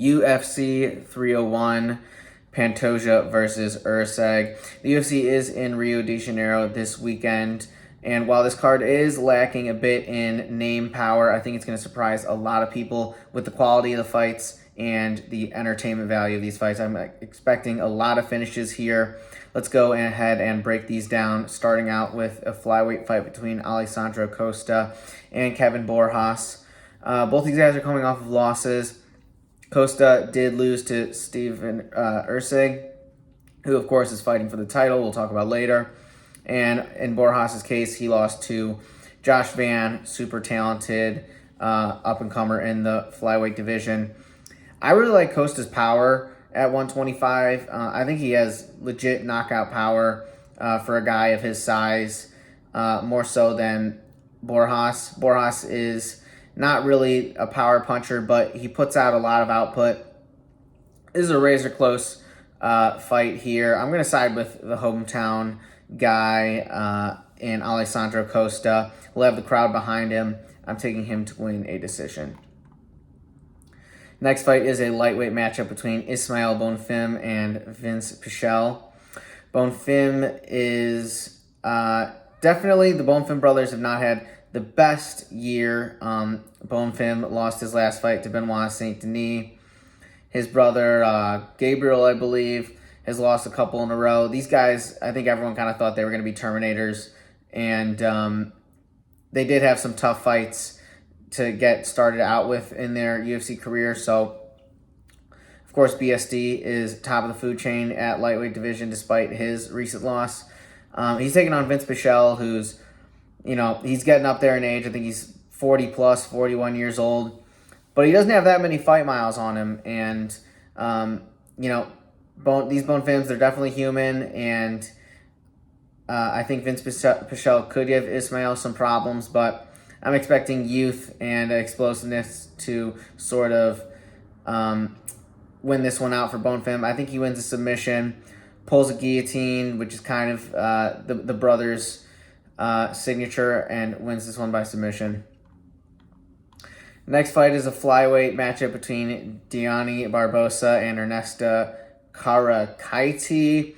UFC 301, Pantoja versus Urseg. The UFC is in Rio de Janeiro this weekend, and while this card is lacking a bit in name power, I think it's going to surprise a lot of people with the quality of the fights and the entertainment value of these fights. I'm expecting a lot of finishes here. Let's go ahead and break these down, starting out with a flyweight fight between Alessandro Costa and Kevin Borjas. Both these guys are coming off of losses. Costa did lose to Steven Urseg, who of course is fighting for the title. We'll talk about later. And in Borjas' case, he lost to Josh Van, super talented up-and-comer in the flyweight division. I really like Costa's power at 125. I think he has legit knockout power for a guy of his size, more so than Borjas. Borjas is not really a power puncher, but he puts out a lot of output. This is a razor-close fight here. I'm going to side with the hometown guy in Alessandro Costa. He'll have the crowd behind him. I'm taking him to win a decision. Next fight is a lightweight matchup between Ismael Bonfim and Vinc Pichel. Bonfim is definitely, the Bonfim brothers have not had the best year. Bonfim lost his last fight to Benoit Saint Denis. His brother, Gabriel, I believe, has lost a couple in a row. These guys, I think everyone kind of thought they were going to be Terminators. And they did have some tough fights to get started out with in their UFC career. So, of course, BSD is top of the food chain at lightweight division despite his recent loss. He's taking on Vinc Pichel, who's, he's getting up there in age. I think he's 40 plus, 41 years old. But he doesn't have that many fight miles on him. And, these Bonfims, they're definitely human. And I think Vinc Pichel could give Ismael some problems, but I'm expecting youth and explosiveness to sort of win this one out for Bonfim. I think he wins a submission, pulls a guillotine, which is kind of the brothers' signature, and wins this one by submission. Next fight is a flyweight matchup between Dione Barbosa and Ernesta Kareckaite.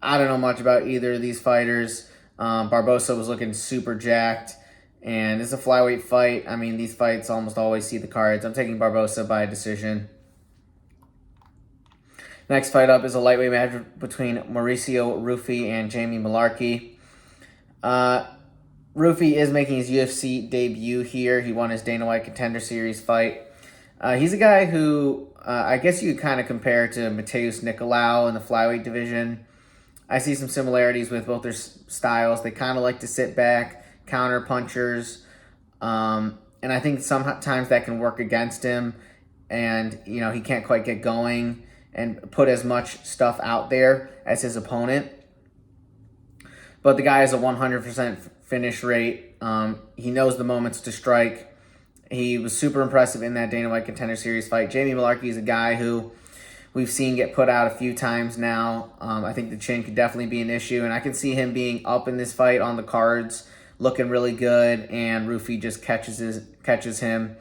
I don't know much about either of these fighters. Barbosa was looking super jacked. And it's a flyweight fight. I mean, these fights almost always see the cards. I'm taking Barbosa by decision. Next fight up is a lightweight match between Mauricio Ruffy and Jamie Mullarkey. Ruffy is making his UFC debut here. He won his Dana White Contender Series fight. He's a guy who I guess you could kind of compare to Mateus Nicolau in the flyweight division. I see some similarities with both their styles. They kind of like to sit back, counter punchers, and I think sometimes that can work against him, and he can't quite get going and put as much stuff out there as his opponent. But the guy has a 100% finish rate. He knows the moments to strike. He was super impressive in that Dana White Contender Series fight. Jamie Mullarkey is a guy who we've seen get put out a few times now. I think the chin could definitely be an issue, and I can see him being up in this fight on the cards, looking really good, and Ruffy just catches him.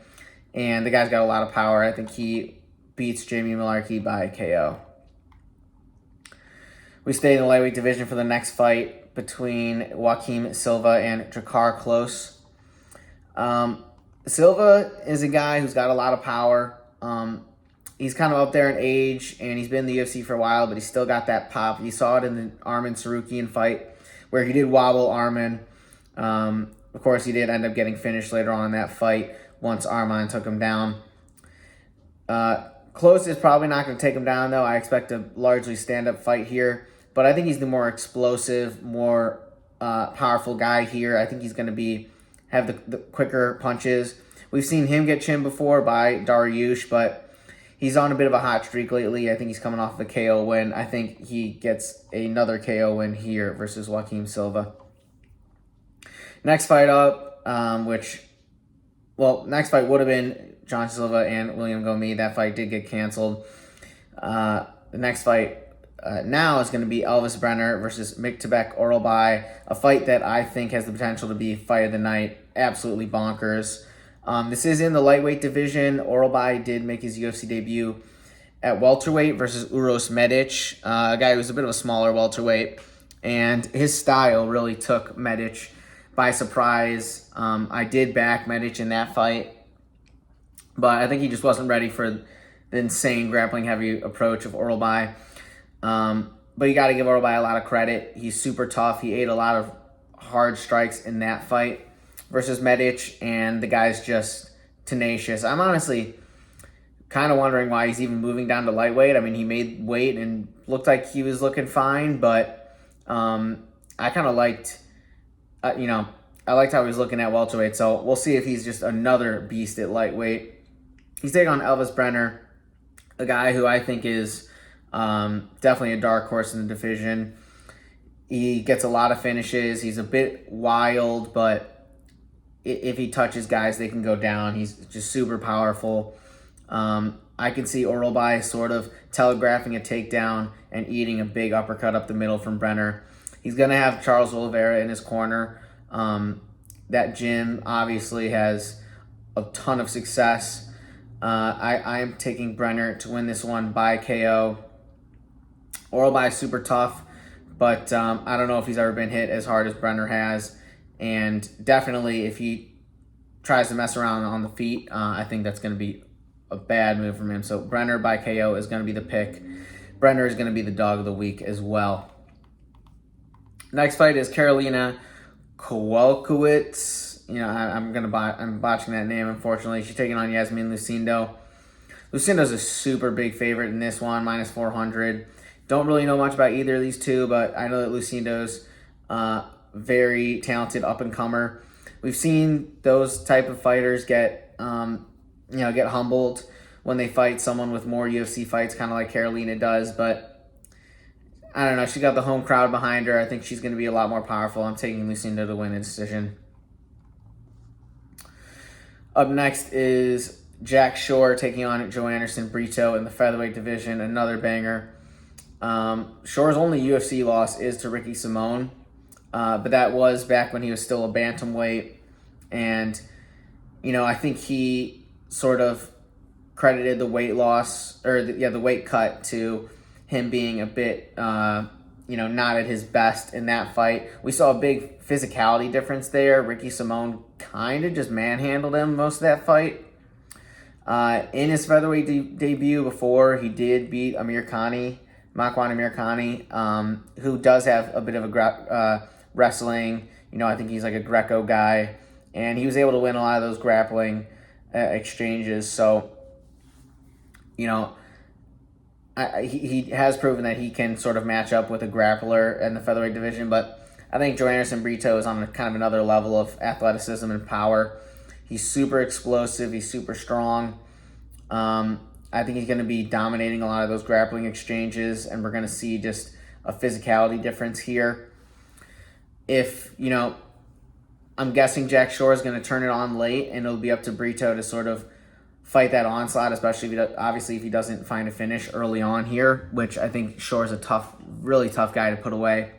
And the guy's got a lot of power. I think he beats Jamie Mullarkey by KO. We stay in the lightweight division for the next fight between Joaquim Silva and Drakkar Klose. Silva is a guy who's got a lot of power. He's kind of up there in age, and he's been in the UFC for a while, but he's still got that pop. You saw it in the Arman Sarukian fight where he did wobble Arman. Of course, he did end up getting finished later on in that fight once Arman took him down. Klose is probably not going to take him down, though. I expect a largely stand-up fight here. But I think he's the more explosive, more powerful guy here. I think he's going to have the quicker punches. We've seen him get chinned before by Dariush, but he's on a bit of a hot streak lately. I think he's coming off of a KO win. I think he gets another KO win here versus Joaquim Silva. Next fight up, next fight would have been John Silva and William Gomi. That fight did get canceled. The next fight now is going to be Elves Brener versus Myktybek Orolbai, a fight that I think has the potential to be fight of the night. Absolutely bonkers. This is in the lightweight division. Orolbai did make his UFC debut at welterweight versus Uros Medic, a guy who's a bit of a smaller welterweight. And his style really took Medic by surprise. I did back Medic in that fight, but I think he just wasn't ready for the insane grappling heavy approach of Orolbai. But you got to give Orolbai a lot of credit. He's super tough. He ate a lot of hard strikes in that fight versus Medic, and the guy's just tenacious. I'm honestly kind of wondering why he's even moving down to lightweight. I mean, he made weight and looked like he was looking fine, but I kind of liked, I liked how he was looking at welterweight. So we'll see if he's just another beast at lightweight. He's taking on Elves Brener, a guy who I think is definitely a dark horse in the division. He gets a lot of finishes. He's a bit wild, but if he touches guys, they can go down. He's just super powerful. I can see Orolbai sort of telegraphing a takedown and eating a big uppercut up the middle from Brener. He's going to have Charles Oliveira in his corner. That gym obviously has a ton of success. I am taking Brener to win this one by KO. Orolbai is super tough, but I don't know if he's ever been hit as hard as Brener has. And definitely if he tries to mess around on the feet, I think that's going to be a bad move from him. So Brener by KO is going to be the pick. Brener is going to be the dog of the week as well. Next fight is Karolina Kowalkiewicz. I'm botching that name, unfortunately. She's taking on Iasmin Lucindo. Lucindo's a super big favorite in this one, minus 400. Don't really know much about either of these two, but I know that Lucindo's very talented up-and-comer. We've seen those type of fighters get humbled when they fight someone with more UFC fights, kind of like Karolina does, but I don't know. She got the home crowd behind her. I think she's going to be a lot more powerful. I'm taking Lucindo to win the decision. Up next is Jack Shore taking on Joanderson Brito in the featherweight division, another banger. Shore's only UFC loss is to Ricky Simone, but that was back when he was still a bantamweight, and I think he sort of credited the weight loss, or the weight cut, to him being a bit, not at his best in that fight. We saw a big physicality difference there. Ricky Simone kind of just manhandled him most of that fight. In his featherweight debut before, he did beat Makwan Amirkhani, who does have a bit of a wrestling. I think he's like a Greco guy, and he was able to win a lot of those grappling exchanges. So, he has proven that he can sort of match up with a grappler in the featherweight division, but I think Joanderson Brito is on kind of another level of athleticism and power. He's super explosive. He's super strong. I think he's going to be dominating a lot of those grappling exchanges, and we're going to see just a physicality difference here. If, I'm guessing Jack Shore is going to turn it on late, and it'll be up to Brito to sort of fight that onslaught, especially if he doesn't find a finish early on here, which I think Shore's a really tough guy to put away.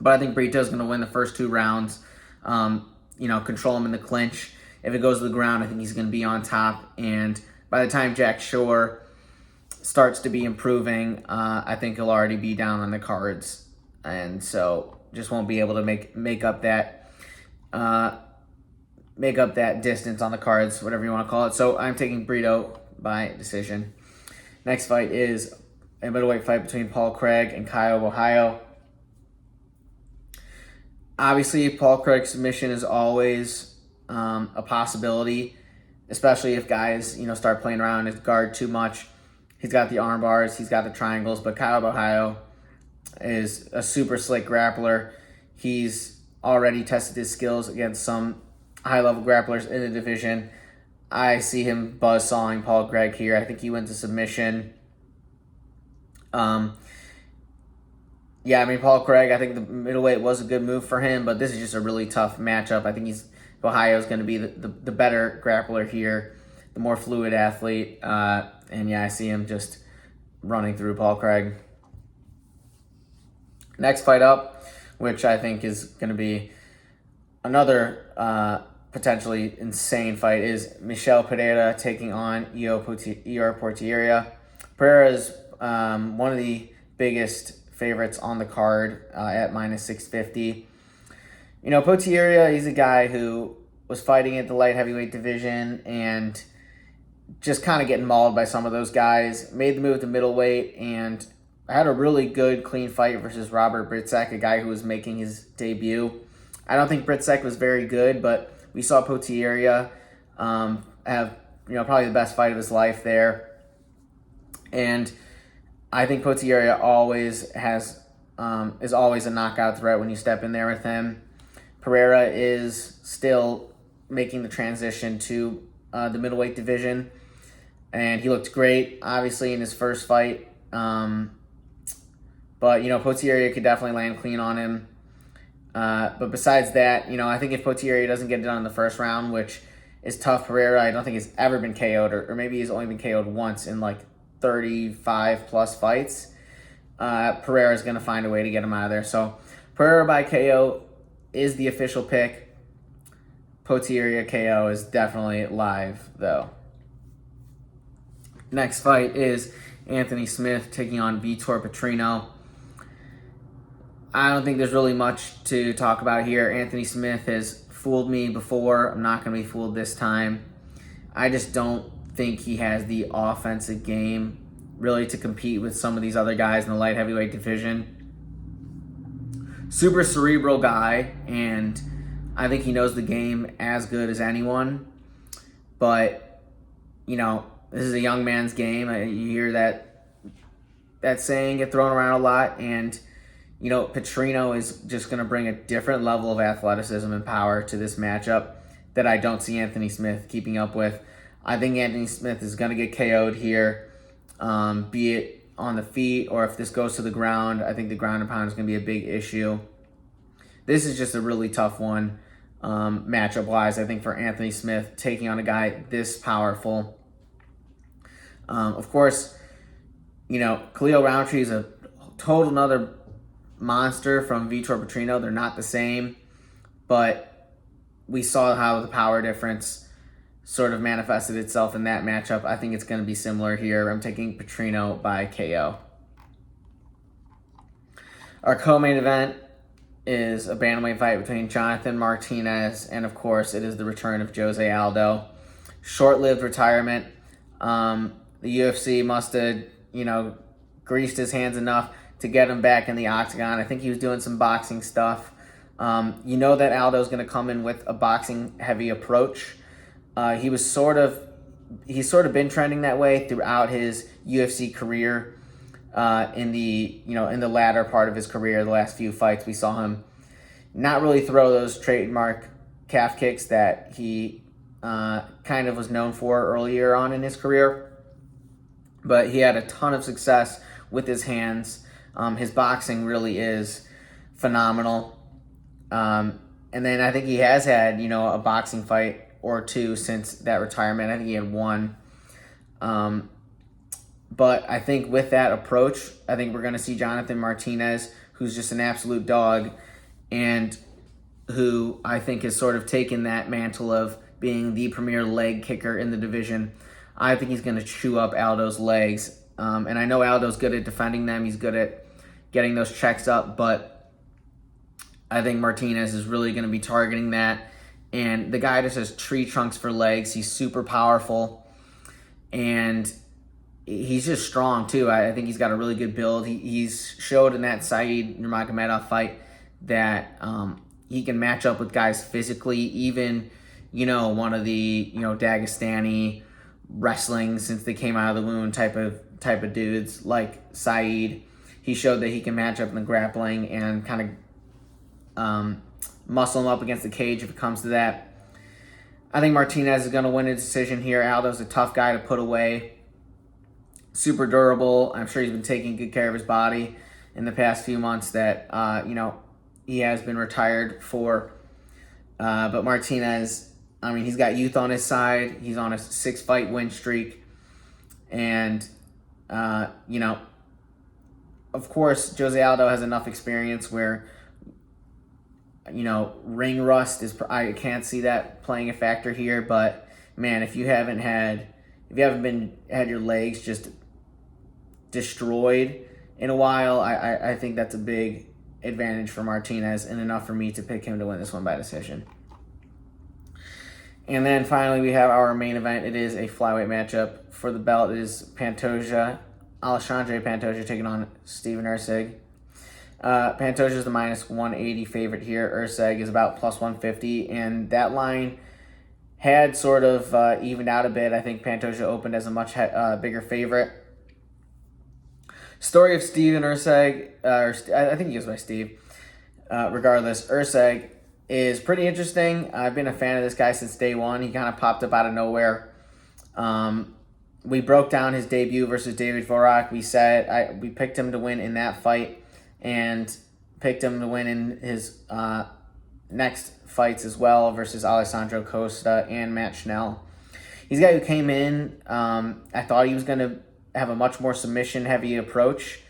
But I think Brito's going to win the first 2 rounds, control him in the clinch. If it goes to the ground, I think he's going to be on top. And by the time Jack Shore starts to be improving, I think he'll already be down on the cards. And so just won't be able to make up that distance on the cards, whatever you want to call it. So I'm taking Brito by decision. Next fight is a middleweight fight between Paul Craig and Caio Borralho. Obviously, Paul Craig's submission is always a possibility, especially if guys, start playing around his guard too much. He's got the arm bars, he's got the triangles, but Caio Borralho is a super slick grappler. He's already tested his skills against some high-level grapplers in the division. I see him buzzsawing Paul Craig here. I think he wins a submission. Paul Craig, I think the middleweight was a good move for him, but this is just a really tough matchup. I think Borralho's going to be the better grappler here, the more fluid athlete. I see him just running through Paul Craig. Next fight up, which I think is going to be another potentially insane fight is Michel Pereira taking on Ior Portieria. Pereira is one of the biggest favorites on the card at minus 650. You know, Portieria, he's a guy who was fighting at the light heavyweight division and just kind of getting mauled by some of those guys. Made the move to middleweight and had a really good, clean fight versus Robert Britsek, a guy who was making his debut. I don't think Britsek was very good, but we saw Portieria have, you know, probably the best fight of his life there. And I think Portieria always is always a knockout threat when you step in there with him. Pereira is still making the transition to the middleweight division, and he looked great, obviously, in his first fight. But, you know, Portieria could definitely land clean on him. But besides that, you know, I think if Portieria doesn't get it done in the first round, which is tough, Pereira, I don't think he's ever been KO'd, or maybe he's only been KO'd once in like 35 plus fights. Pereira is going to find a way to get him out of there. So Pereira by KO is the official pick. Portieria KO is definitely live, though. Next fight is Anthony Smith taking on Vitor Petrino. I don't think there's really much to talk about here. Anthony Smith has fooled me before. I'm not going to be fooled this time. I just don't think he has the offensive game really to compete with some of these other guys in the light heavyweight division. Super cerebral guy, and I think he knows the game as good as anyone. But, you know, this is a young man's game. You hear that saying get thrown around a lot, and you know, Petrino is just going to bring a different level of athleticism and power to this matchup that I don't see Anthony Smith keeping up with. I think Anthony Smith is going to get KO'd here, be it on the feet or if this goes to the ground. I think the ground and pound is going to be a big issue. This is just a really tough one matchup-wise, I think, for Anthony Smith taking on a guy this powerful. Of course, you know, Khalil Roundtree is a total another monster from Vitor Petrino. They're not the same, but we saw how the power difference sort of manifested itself in that matchup. I think it's going to be similar here. I'm taking Petrino by KO. Our co-main event is a bantamweight fight between Jonathan Martinez and, of course, it is the return of Jose Aldo. Short-lived retirement. The UFC must have, you know, greased his hands enough to get him back in the octagon. I think he was doing some boxing stuff. You know that Aldo's going to come in with a boxing-heavy approach. He's sort of been trending that way throughout his UFC career. In the latter part of his career, the last few fights, we saw him not really throw those trademark calf kicks that he kind of was known for earlier on in his career. But he had a ton of success with his hands. His boxing really is phenomenal. And then I think he has had, you know, a boxing fight or two since that retirement. I think he had one. But I think with that approach, I think we're going to see Jonathan Martinez, who's just an absolute dog, and who I think has sort of taken that mantle of being the premier leg kicker in the division. I think he's going to chew up Aldo's legs. And I know Aldo's good at defending them. He's good at getting those checks up. But I think Martinez is really going to be targeting that. And the guy just has tree trunks for legs. He's super powerful. And he's just strong, too. I think he's got a really good build. He's showed in that Saeed Nurmagomedov fight that he can match up with guys physically. Even, you know, one of the, you know, Dagestani wrestling since they came out of the wound type of dudes like Saeed. He showed that he can match up in the grappling and kind of muscle him up against the cage if it comes to that. I think Martinez is going to win a decision here. Aldo's a tough guy to put away. Super durable. I'm sure he's been taking good care of his body in the past few months that, you know, he has been retired for. But Martinez, I mean, he's got youth on his side. He's on a 6-fight win streak. And, you know, of course, Jose Aldo has enough experience where ring rust I can't see that playing a factor here. But man, if you haven't had your legs just destroyed in a while, I think that's a big advantage for Martinez and enough for me to pick him to win this one by decision. And then finally we have our main event. It is a flyweight matchup for the belt. It is Alessandro Pantoja taking on Steven Erceg. Pantoja is the minus 180 favorite here. Erceg is about plus 150, and that line had sort of evened out a bit. I think Pantoja opened as a much bigger favorite. Story of Steven Erceg, I think he goes by Steve. Regardless, Erceg is pretty interesting. I've been a fan of this guy since day one. He kind of popped up out of nowhere. We broke down his debut versus David Vorak. We picked him to win in that fight, and picked him to win in his next fights as well versus Alessandro Costa and Matt Schnell. He's a guy who came in. I thought he was going to have a much more submission-heavy approach,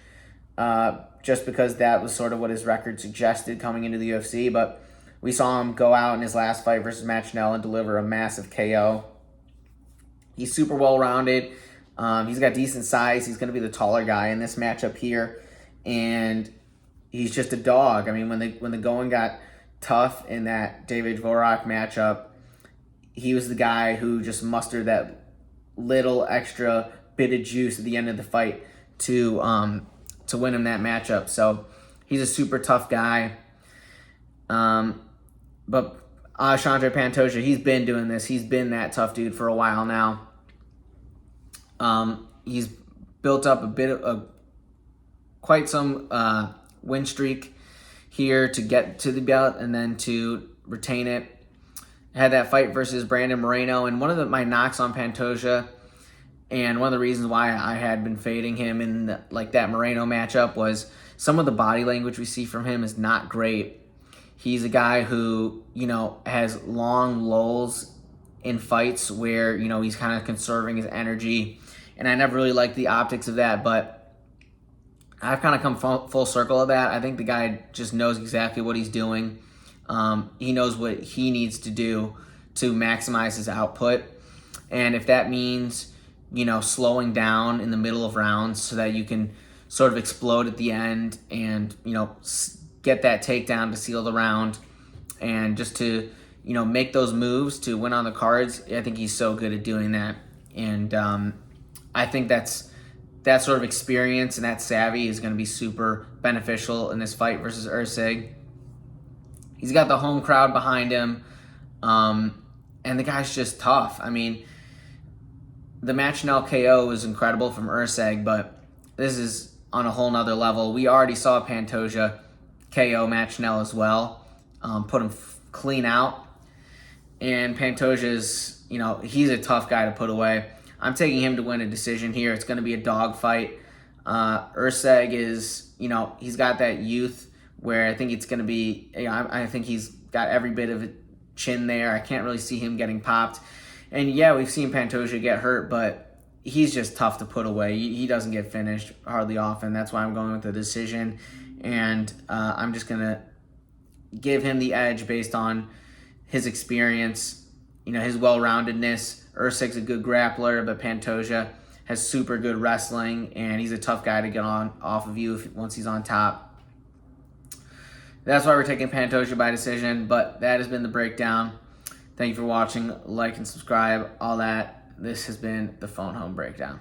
just because that was sort of what his record suggested coming into the UFC. But we saw him go out in his last fight versus Matt Schnell and deliver a massive KO. He's super well-rounded. He's got decent size. He's going to be the taller guy in this matchup here. And he's just a dog. I mean, when the going got tough in that David Vorak matchup, he was the guy who just mustered that little extra bit of juice at the end of the fight to win him that matchup. So he's a super tough guy. But Alessandro Pantoja, he's been doing this. He's been that tough dude for a while now. He's built up quite some win streak here to get to the belt and then to retain it. Had that fight versus Brandon Moreno, and one of my knocks on Pantoja, and one of the reasons why I had been fading him in that Moreno matchup, was some of the body language we see from him is not great. He's a guy who, has long lulls in fights where, he's kind of conserving his energy. And I never really liked the optics of that, but I've kind of come full circle of that. I think the guy just knows exactly what he's doing. He knows what he needs to do to maximize his output. And if that means, slowing down in the middle of rounds so that you can sort of explode at the end and, get that takedown to seal the round, and just to, make those moves to win on the cards, I think he's so good at doing that. And I think that sort of experience and that savvy is going to be super beneficial in this fight versus Erceg. He's got the home crowd behind him, and the guy's just tough. I mean, the Matt Schnell KO was incredible from Erceg, but this is on a whole nother level. We already saw Pantoja KO Matt Schnell as well, put him clean out. And Pantoja's, he's a tough guy to put away. I'm taking him to win a decision here. It's going to be a dog fight. Erceg is, he's got that youth where I think it's going to be, I think he's got every bit of a chin there. I can't really see him getting popped. And yeah, we've seen Pantoja get hurt, but he's just tough to put away. He doesn't get finished hardly often. That's why I'm going with the decision. And I'm just going to give him the edge based on his experience, his well-roundedness. Erceg's a good grappler, but Pantoja has super good wrestling, and he's a tough guy to get off of you once he's on top. That's why we're taking Pantoja by decision, but that has been the breakdown. Thank you for watching. Like and subscribe, all that. This has been the Phone Home Breakdown.